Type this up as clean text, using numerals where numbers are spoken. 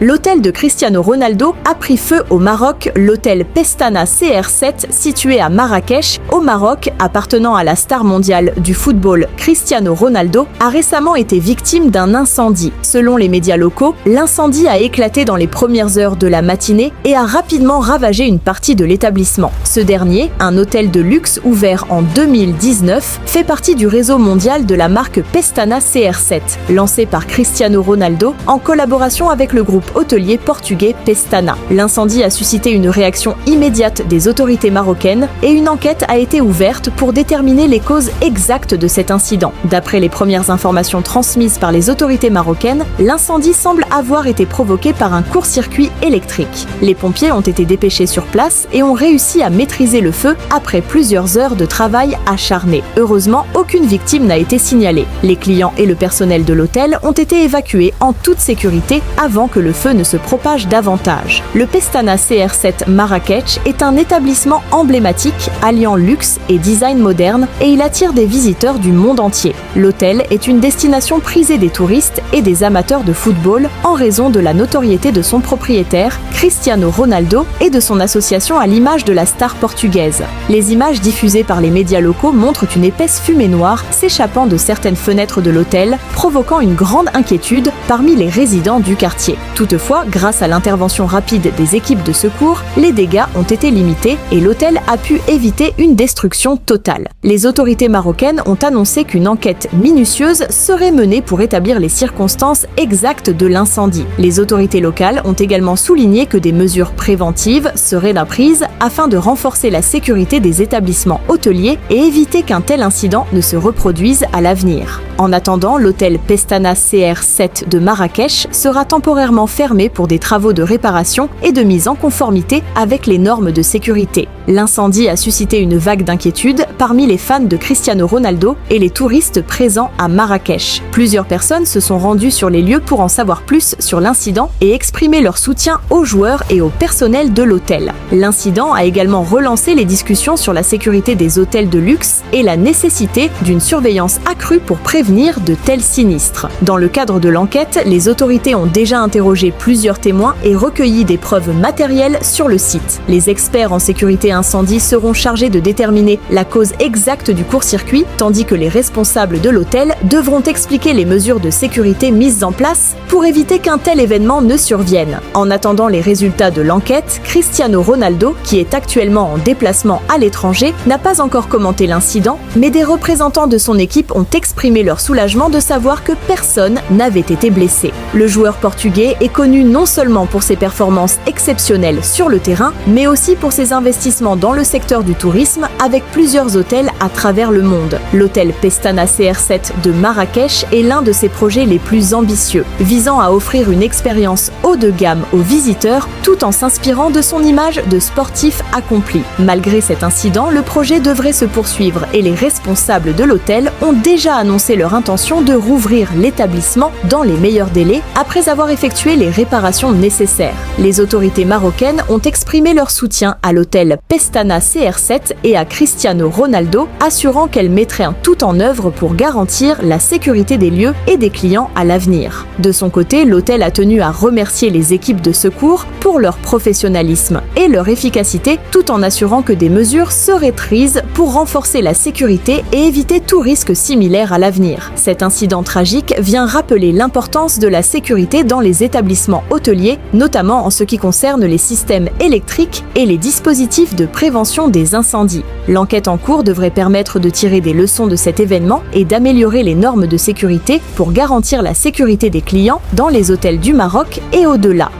l'hôtel de Cristiano Ronaldo a pris feu au Maroc. L'hôtel Pestana CR7, situé à Marrakech, au Maroc, appartenant à la star mondiale du football Cristiano Ronaldo, a récemment été victime d'un incendie. Selon les médias locaux, l'incendie a éclaté dans les premières heures de la matinée et a rapidement ravagé une partie de l'établissement. Ce dernier, un hôtel de luxe ouvert en 2019, fait partie du réseau mondial de la marque Pestana CR7, lancé par Cristiano Ronaldo en collaboration avec le groupe hôtelier portugais Pestana. L'incendie a suscité une réaction immédiate des autorités marocaines et une enquête a été ouverte pour déterminer les causes exactes de cet incident. D'après les premières informations transmises par les autorités marocaines, l'incendie semble avoir été provoqué par un court-circuit électrique. Les pompiers ont été dépêchés sur place et ont réussi à maîtriser le feu après plusieurs heures de travail acharné. Heureusement, aucune victime n'a été signalée. Les clients et le personnel de l'hôtel ont été évacués en toute sécurité avant que le feu ne se propage davantage. Le Pestana CR7 Marrakech est un établissement emblématique alliant luxe et design moderne et il attire des visiteurs du monde entier. L'hôtel est une destination prisée des touristes et des amateurs de football en raison de la notoriété de son propriétaire, Cristiano Ronaldo, et de son association à l'image de la star portugaise. Les images diffusées par les médias locaux montrent une épaisse fumée noire s'échappant de certaines fenêtres de l'hôtel, provoquant une grande inquiétude parmi les résidents du quartier. Toutefois, grâce à l'intervention rapide des équipes de secours, les dégâts ont été limités et l'hôtel a pu éviter une destruction totale. Les autorités marocaines ont annoncé qu'une enquête minutieuse serait menée pour établir les circonstances exactes de l'incendie. Les autorités locales ont également souligné que des mesures préventives seraient prises afin de renforcer la sécurité des établissements hôteliers et éviter qu'un tel incident ne se reproduise à l'avenir. En attendant, l'hôtel Pestana CR7 de Marrakech sera temporairement fermé pour des travaux de réparation et de mise en conformité avec les normes de sécurité. L'incendie a suscité une vague d'inquiétude parmi les fans de Cristiano Ronaldo et les touristes présents à Marrakech. Plusieurs personnes se sont rendues sur les lieux pour en savoir plus sur l'incident et exprimer leur soutien aux joueurs et au personnel de l'hôtel. L'incident a également relancé les discussions sur la sécurité des hôtels de luxe et la nécessité d'une surveillance accrue pour prévenir de tels sinistres. Dans le cadre de l'enquête, les autorités ont déjà interrogé plusieurs témoins et recueilli des preuves matérielles sur le site. Les experts en sécurité incendie seront chargés de déterminer la cause exacte du court-circuit, tandis que les responsables de l'hôtel devront expliquer les mesures de sécurité mises en place pour éviter qu'un tel événement ne survienne. En attendant les résultats de l'enquête, Cristiano Ronaldo, qui est actuellement en déplacement à l'étranger, n'a pas encore commenté l'incident, mais des représentants de son équipe ont exprimé leur soulagement de savoir que personne n'avait été blessé. Le joueur portugais est connu non seulement pour ses performances exceptionnelles sur le terrain, mais aussi pour ses investissements dans le secteur du tourisme avec plusieurs hôtels à travers le monde. L'hôtel Pestana CR7 de Marrakech est l'un de ses projets les plus ambitieux, visant à offrir une expérience haut de gamme aux visiteurs tout en s'inspirant de son image de sportif accompli. Malgré cet incident, le projet devrait se poursuivre et les responsables de l'hôtel ont déjà annoncé leur intention de rouvrir l'établissement dans les meilleurs délais après avoir effectué les réparations nécessaires. Les autorités marocaines ont exprimé leur soutien à l'hôtel Pestana CR7 et à Cristiano Ronaldo, assurant qu'elle mettrait tout en œuvre pour garantir la sécurité des lieux et des clients à l'avenir. De son côté, l'hôtel a tenu à remercier les équipes de secours pour leur professionnalisme et leur efficacité, tout en assurant que des mesures seraient prises pour renforcer la sécurité et éviter tout risque similaire à l'avenir. Cet incident tragique vient rappeler l'importance de la sécurité dans les établissements hôteliers, notamment en ce qui concerne les systèmes électriques et les dispositifs de prévention des incendies. L'enquête en cours devrait permettre de tirer des leçons de cet événement et d'améliorer les normes de sécurité pour garantir la sécurité des clients dans les hôtels du Maroc et au-delà.